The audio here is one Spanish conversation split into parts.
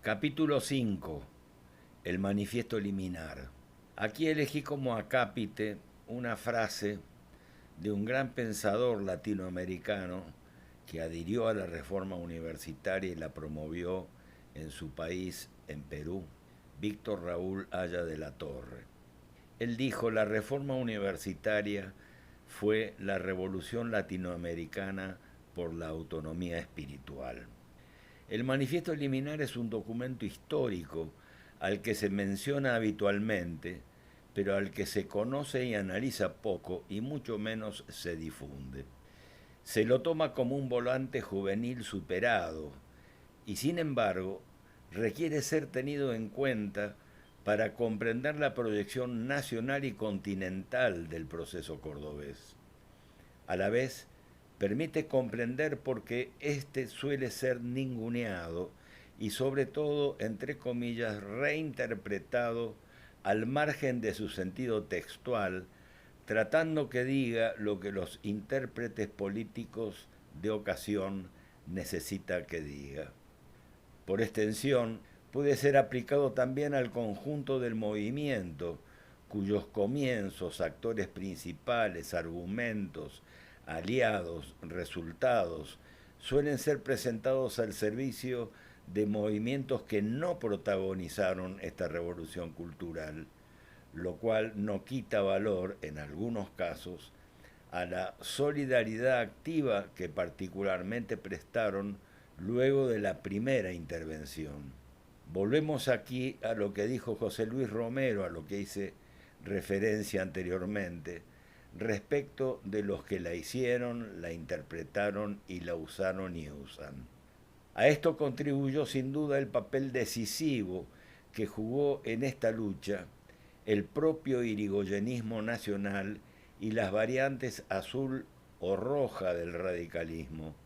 Capítulo 5. El manifiesto liminar. Aquí elegí como acápite una frase de un gran pensador latinoamericano que adhirió a la reforma universitaria y la promovió en su país, en Perú, Víctor Raúl Haya de la Torre. Él dijo: la reforma universitaria fue la revolución latinoamericana por la autonomía espiritual. El manifiesto liminar es un documento histórico al que se menciona habitualmente, pero al que se conoce y analiza poco y mucho menos se difunde. Se lo toma como un volante juvenil superado y, sin embargo, requiere ser tenido en cuenta para comprender la proyección nacional y continental del proceso cordobés. A la vez, permite comprender por qué éste suele ser ninguneado y, sobre todo, entre comillas, reinterpretado al margen de su sentido textual, tratando que diga lo que los intérpretes políticos de ocasión necesita que diga. Por extensión, puede ser aplicado también al conjunto del movimiento, cuyos comienzos, actores principales, argumentos, aliados, resultados, suelen ser presentados al servicio de movimientos que no protagonizaron esta revolución cultural, lo cual no quita valor, en algunos casos, a la solidaridad activa que particularmente prestaron luego de la primera intervención. Volvemos aquí a lo que dijo José Luis Romero, a lo que hice referencia anteriormente, respecto de los que la hicieron, la interpretaron y la usaron y usan. A esto contribuyó sin duda el papel decisivo que jugó en esta lucha el propio irigoyenismo nacional y las variantes azul o roja del radicalismo,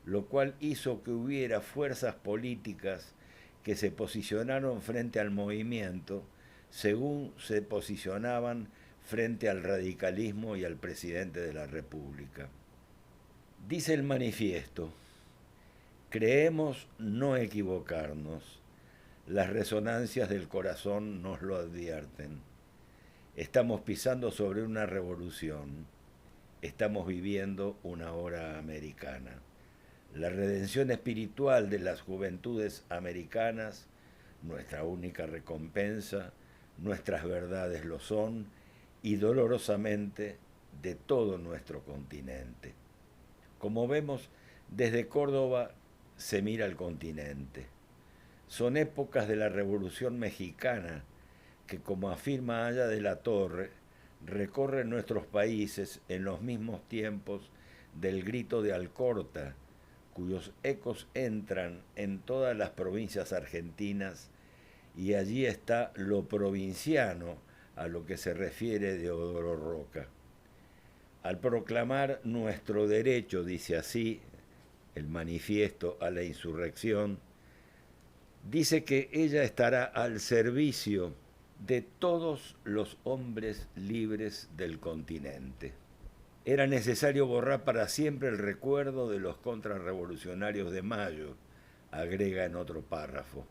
lo cual hizo que hubiera fuerzas políticas que se posicionaron frente al movimiento según se posicionaban frente al radicalismo y al presidente de la República. Dice el manifiesto: creemos no equivocarnos, las resonancias del corazón nos lo advierten. Estamos pisando sobre una revolución, estamos viviendo una hora americana. La redención espiritual de las juventudes americanas, nuestra única recompensa, nuestras verdades lo son, y dolorosamente de todo nuestro continente. Como vemos, desde Córdoba se mira al continente. Son épocas de la Revolución Mexicana que, como afirma Haya de la Torre, recorren nuestros países en los mismos tiempos del grito de Alcorta, cuyos ecos entran en todas las provincias argentinas, y allí está lo provinciano a lo que se refiere Deodoro Roca. Al proclamar nuestro derecho, dice así el manifiesto, a la insurrección, dice que ella estará al servicio de todos los hombres libres del continente. Era necesario borrar para siempre el recuerdo de los contrarrevolucionarios de Mayo, agrega en otro párrafo,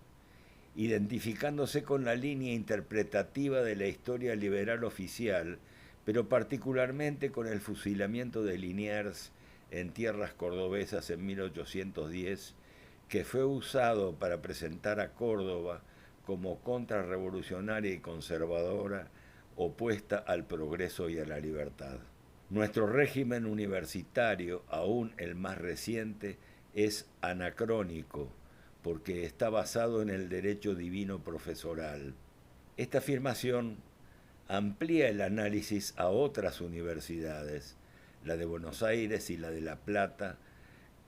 identificándose con la línea interpretativa de la historia liberal oficial, pero particularmente con el fusilamiento de Liniers en tierras cordobesas en 1810, que fue usado para presentar a Córdoba como contrarrevolucionaria y conservadora, opuesta al progreso y a la libertad. Nuestro régimen universitario, aún el más reciente, es anacrónico, porque está basado en el derecho divino profesoral. Esta afirmación amplía el análisis a otras universidades, la de Buenos Aires y la de La Plata,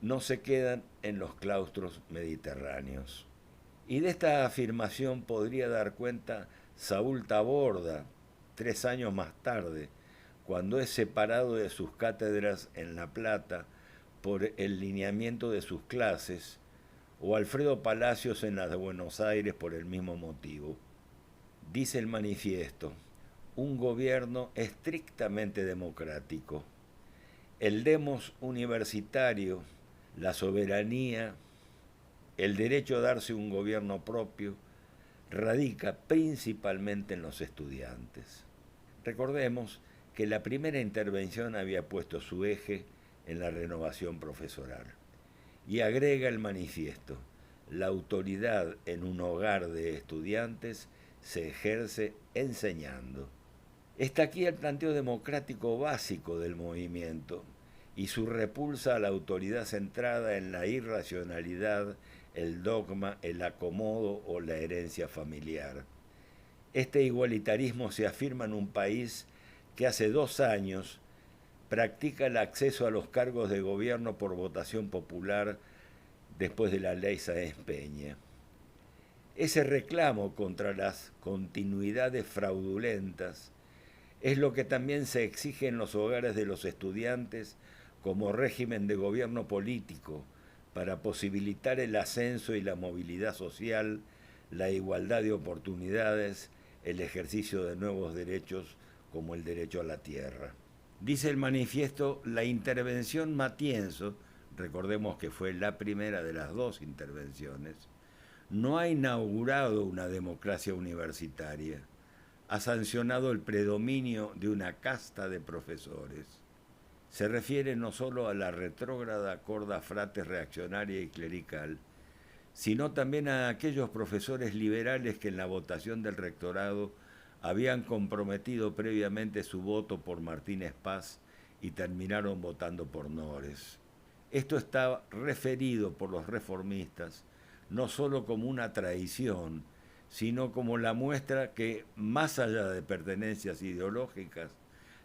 no se quedan en los claustros mediterráneos. Y de esta afirmación podría dar cuenta Saúl Taborda, 3 años más tarde, cuando es separado de sus cátedras en La Plata por el lineamiento de sus clases, o Alfredo Palacios en las de Buenos Aires por el mismo motivo. Dice el manifiesto: un gobierno estrictamente democrático. El demos universitario, la soberanía, El derecho a darse un gobierno propio radica principalmente en los estudiantes. Recordemos que la primera intervención había puesto su eje en la renovación profesoral. Y agrega el manifiesto: la autoridad en un hogar de estudiantes se ejerce enseñando. Está aquí el planteo democrático básico del movimiento y su repulsa a la autoridad centrada en la irracionalidad, el dogma, el acomodo o la herencia familiar. Este igualitarismo se afirma en un país que hace 2 años practica el acceso a los cargos de gobierno por votación popular después de la ley Sáenz Peña. Ese reclamo contra las continuidades fraudulentas es lo que también se exige en los hogares de los estudiantes como régimen de gobierno político para posibilitar el ascenso y la movilidad social, la igualdad de oportunidades, el ejercicio de nuevos derechos como el derecho a la tierra. Dice el manifiesto: la intervención Matienzo, recordemos que fue la primera de las 2 intervenciones, no ha inaugurado una democracia universitaria, ha sancionado el predominio de una casta de profesores. Se refiere no solo a la retrógrada corda fratres reaccionaria y clerical, sino también a aquellos profesores liberales que en la votación del rectorado habían comprometido previamente su voto por Martínez Paz y terminaron votando por Nores. Esto está referido por los reformistas no solo como una traición, sino como la muestra que, más allá de pertenencias ideológicas,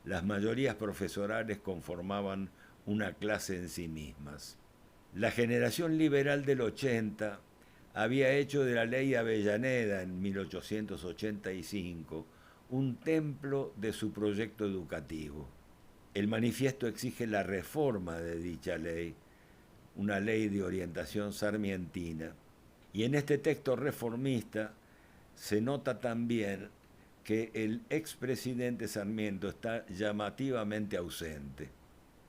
las mayorías profesorales conformaban una clase en sí mismas. La generación liberal del 80 había hecho de la ley Avellaneda en 1885 un templo de su proyecto educativo. El manifiesto exige la reforma de dicha ley, una ley de orientación sarmientina, y en este texto reformista se nota también que el expresidente Sarmiento está llamativamente ausente.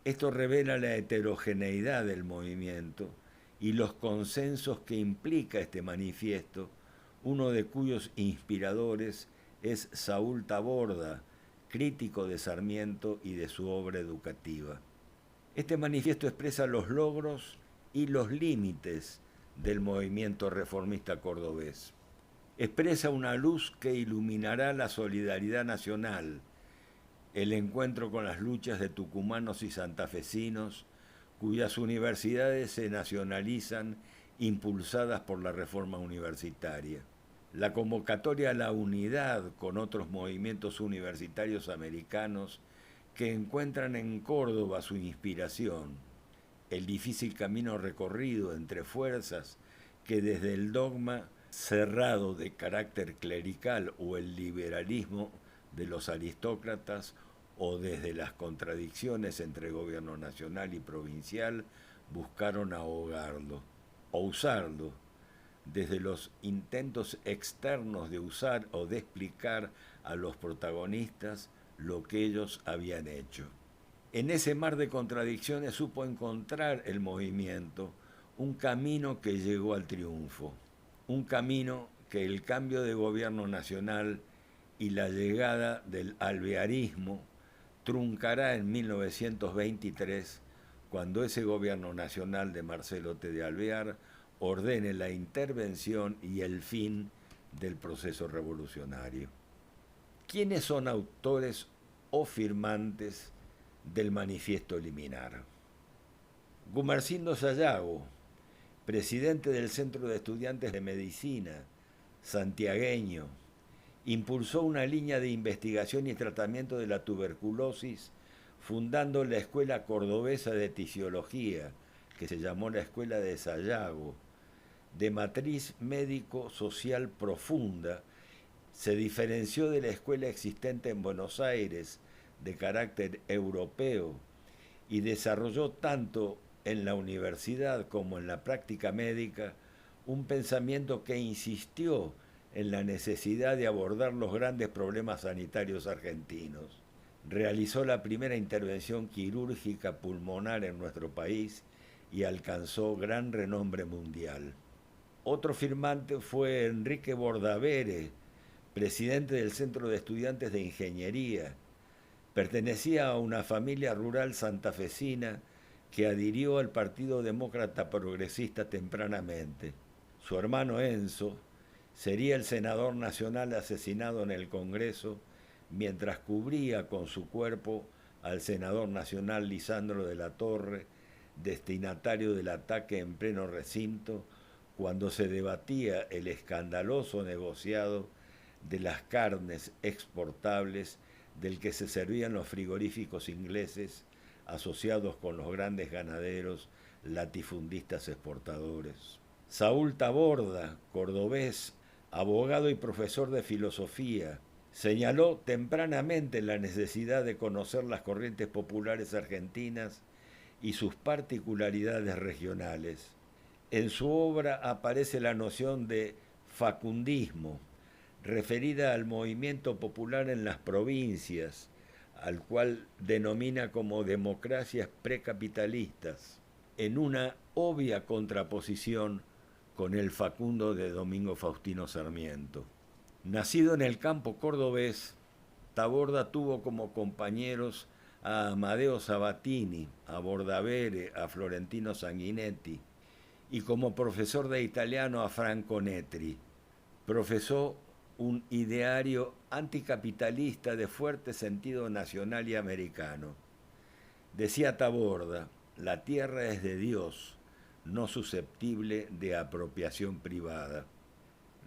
Esto revela la heterogeneidad del movimiento y los consensos que implica este manifiesto, uno de cuyos inspiradores es Saúl Taborda, crítico de Sarmiento y de su obra educativa. Este manifiesto expresa los logros y los límites del movimiento reformista cordobés. Expresa una luz que iluminará la solidaridad nacional, el encuentro con las luchas de tucumanos y santafesinos, cuyas universidades se nacionalizan impulsadas por la reforma universitaria. La convocatoria a la unidad con otros movimientos universitarios americanos que encuentran en Córdoba su inspiración, el difícil camino recorrido entre fuerzas que desde el dogma cerrado de carácter clerical o el liberalismo de los aristócratas o desde las contradicciones entre gobierno nacional y provincial buscaron ahogarlo o usarlo, desde los intentos externos de usar o de explicar a los protagonistas lo que ellos habían hecho. En ese mar de contradicciones supo encontrar el movimiento un camino que llegó al triunfo, un camino que el cambio de gobierno nacional y la llegada del alvearismo truncará en 1923, cuando ese gobierno nacional de Marcelo T. de Alvear ordene la intervención y el fin del proceso revolucionario. ¿Quiénes son autores o firmantes del manifiesto Liminar? Gumersindo Sayago, presidente del Centro de Estudiantes de Medicina, santiagueño, impulsó una línea de investigación y tratamiento de la tuberculosis, fundando la Escuela Cordobesa de Tisiología, que se llamó la Escuela de Sayago, de matriz médico-social profunda. Se diferenció de la escuela existente en Buenos Aires, de carácter europeo, y desarrolló tanto en la universidad como en la práctica médica un pensamiento que insistió en la necesidad de abordar los grandes problemas sanitarios argentinos. Realizó la primera intervención quirúrgica pulmonar en nuestro país y alcanzó gran renombre mundial. Otro firmante fue Enrique Bordavere, presidente del Centro de Estudiantes de Ingeniería. Pertenecía a una familia rural santafesina que adhirió al Partido Demócrata Progresista tempranamente. Su hermano Enzo sería el senador nacional asesinado en el Congreso mientras cubría con su cuerpo al senador nacional Lisandro de la Torre, destinatario del ataque en pleno recinto, cuando se debatía el escandaloso negociado de las carnes exportables del que se servían los frigoríficos ingleses asociados con los grandes ganaderos latifundistas exportadores. Saúl Taborda, cordobés, abogado y profesor de filosofía, señaló tempranamente la necesidad de conocer las corrientes populares argentinas y sus particularidades regionales. En su obra aparece la noción de facundismo, referida al movimiento popular en las provincias, al cual denomina como democracias precapitalistas, en una obvia contraposición con el Facundo de Domingo Faustino Sarmiento. Nacido en el campo cordobés, Taborda tuvo como compañeros a Amadeo Sabatini, a Bordavere, a Florentino Sanguinetti, y como profesor de italiano a Franco Netri. Profesó un ideario anticapitalista de fuerte sentido nacional y americano. Decía Taborda, la tierra es de Dios, no susceptible de apropiación privada.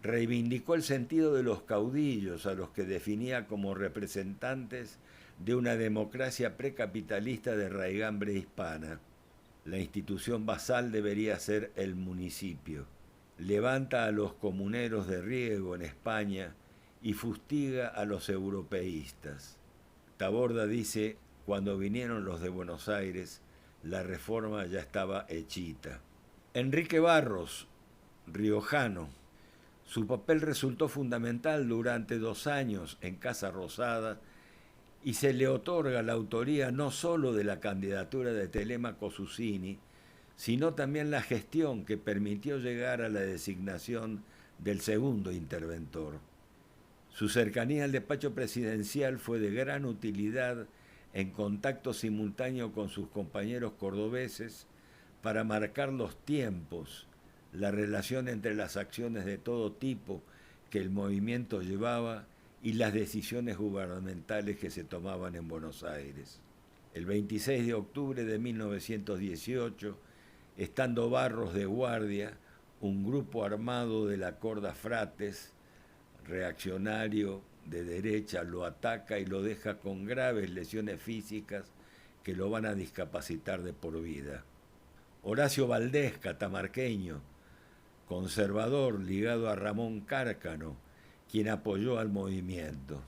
Reivindicó el sentido de los caudillos, a los que definía como representantes de una democracia precapitalista de raigambre hispana. La institución basal debería ser el municipio. Levanta a los comuneros de riego en España y fustiga a los europeístas. Taborda dice, cuando vinieron los de Buenos Aires, la reforma ya estaba hechita. Enrique Barros, riojano, su papel resultó fundamental durante 2 años en Casa Rosada y se le otorga la autoría no solo de la candidatura de Telemaco Susini, sino también la gestión que permitió llegar a la designación del segundo interventor. Su cercanía al despacho presidencial fue de gran utilidad en contacto simultáneo con sus compañeros cordobeses para marcar los tiempos, la relación entre las acciones de todo tipo que el movimiento llevaba y las decisiones gubernamentales que se tomaban en Buenos Aires. El 26 de octubre de 1918, estando Barros de guardia, un grupo armado de la Corda Frates, reaccionario de derecha, lo ataca y lo deja con graves lesiones físicas que lo van a discapacitar de por vida. Horacio Valdés, catamarqueño, conservador ligado a Ramón Cárcano, quien apoyó al movimiento.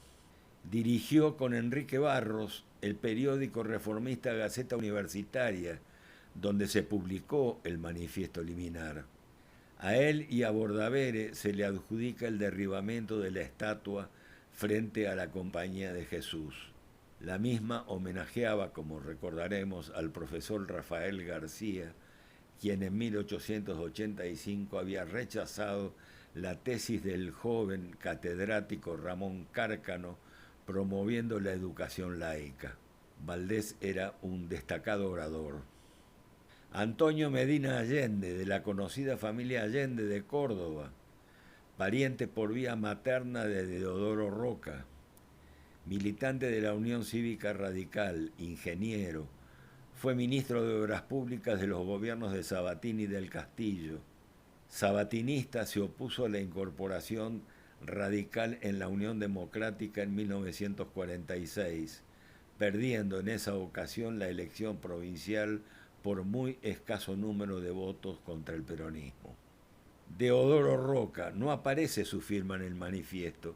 Dirigió con Enrique Barros el periódico reformista Gaceta Universitaria, donde se publicó el Manifiesto Liminar. A él y a Bordavere se le adjudica el derribamiento de la estatua frente a la Compañía de Jesús. La misma homenajeaba, como recordaremos, al profesor Rafael García, quien en 1885 había rechazado la tesis del joven catedrático Ramón Cárcano promoviendo la educación laica. Valdés era un destacado orador. Antonio Medina Allende, de la conocida familia Allende de Córdoba, pariente por vía materna de Deodoro Roca, militante de la Unión Cívica Radical, ingeniero, fue ministro de Obras Públicas de los gobiernos de Sabatini y del Castillo. Sabatinista, se opuso a la incorporación radical en la Unión Democrática en 1946, perdiendo en esa ocasión la elección provincial por muy escaso número de votos contra el peronismo. Deodoro Roca, no aparece su firma en el manifiesto,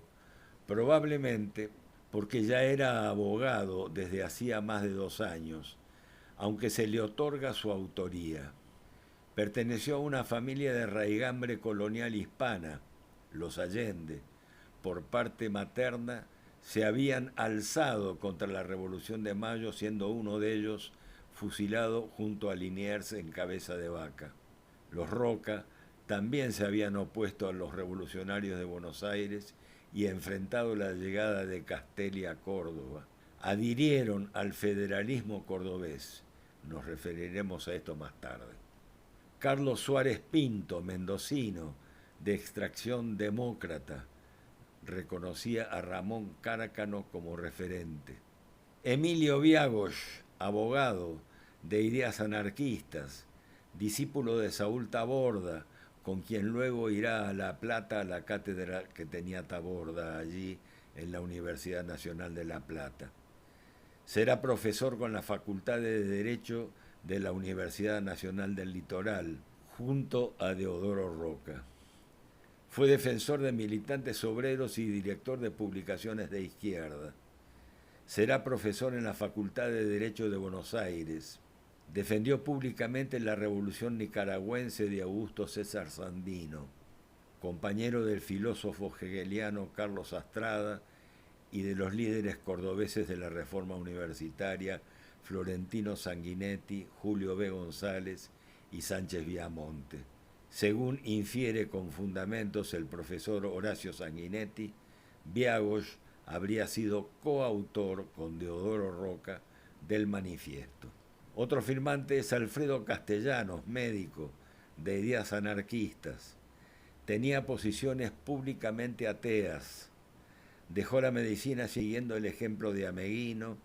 probablemente porque ya era abogado desde hacía más de 2 años, aunque se le otorga su autoría. Perteneció a una familia de raigambre colonial hispana, los Allende. Por parte materna se habían alzado contra la Revolución de Mayo, siendo uno de ellos fusilado junto a Liniers en Cabeza de Vaca. Los Roca también se habían opuesto a los revolucionarios de Buenos Aires y enfrentado la llegada de Castelli a Córdoba. Adhirieron al federalismo cordobés. Nos referiremos a esto más tarde. Carlos Suárez Pinto, mendocino, de extracción demócrata, reconocía a Ramón Cárcano como referente. Emilio Viagos, abogado, de ideas anarquistas, discípulo de Saúl Taborda, con quien luego irá a La Plata a la cátedra que tenía Taborda allí en la Universidad Nacional de La Plata. Será profesor con la Facultad de Derecho de la Universidad Nacional del Litoral, junto a Deodoro Roca. Fue defensor de militantes obreros y director de publicaciones de izquierda. Será profesor en la Facultad de Derecho de Buenos Aires. Defendió públicamente la revolución nicaragüense de Augusto César Sandino, compañero del filósofo hegeliano Carlos Astrada y de los líderes cordobeses de la reforma universitaria Florentino Sanguinetti, Julio B. González y Sánchez Viamonte. Según infiere con fundamentos el profesor Horacio Sanguinetti, Viagos habría sido coautor con Deodoro Roca del manifiesto. Otro firmante es Alfredo Castellanos, médico, de ideas anarquistas. Tenía posiciones públicamente ateas. Dejó la medicina siguiendo el ejemplo de Ameguino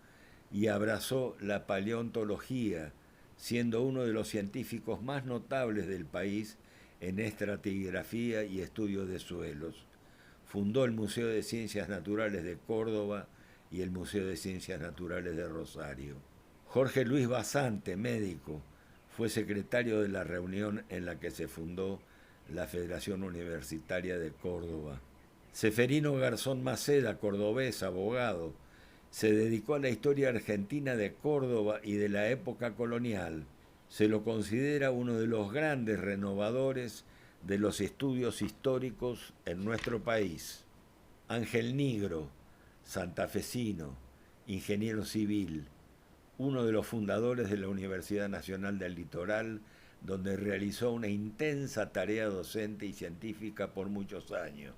y abrazó la paleontología, siendo uno de los científicos más notables del país en estratigrafía y estudio de suelos. Fundó el Museo de Ciencias Naturales de Córdoba y el Museo de Ciencias Naturales de Rosario. Jorge Luis Basante, médico, fue secretario de la reunión en la que se fundó la Federación Universitaria de Córdoba. Seferino Garzón Maceda, cordobés, abogado, se dedicó a la historia argentina de Córdoba y de la época colonial. Se lo considera uno de los grandes renovadores de los estudios históricos en nuestro país. Ángel Nigro, santafesino, ingeniero civil, uno de los fundadores de la Universidad Nacional del Litoral, donde realizó una intensa tarea docente y científica por muchos años.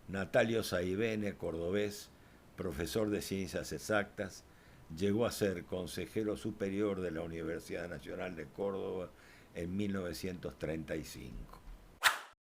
Natalio Saibene, cordobés, profesor de Ciencias Exactas, llegó a ser consejero superior de la Universidad Nacional de Córdoba en 1935.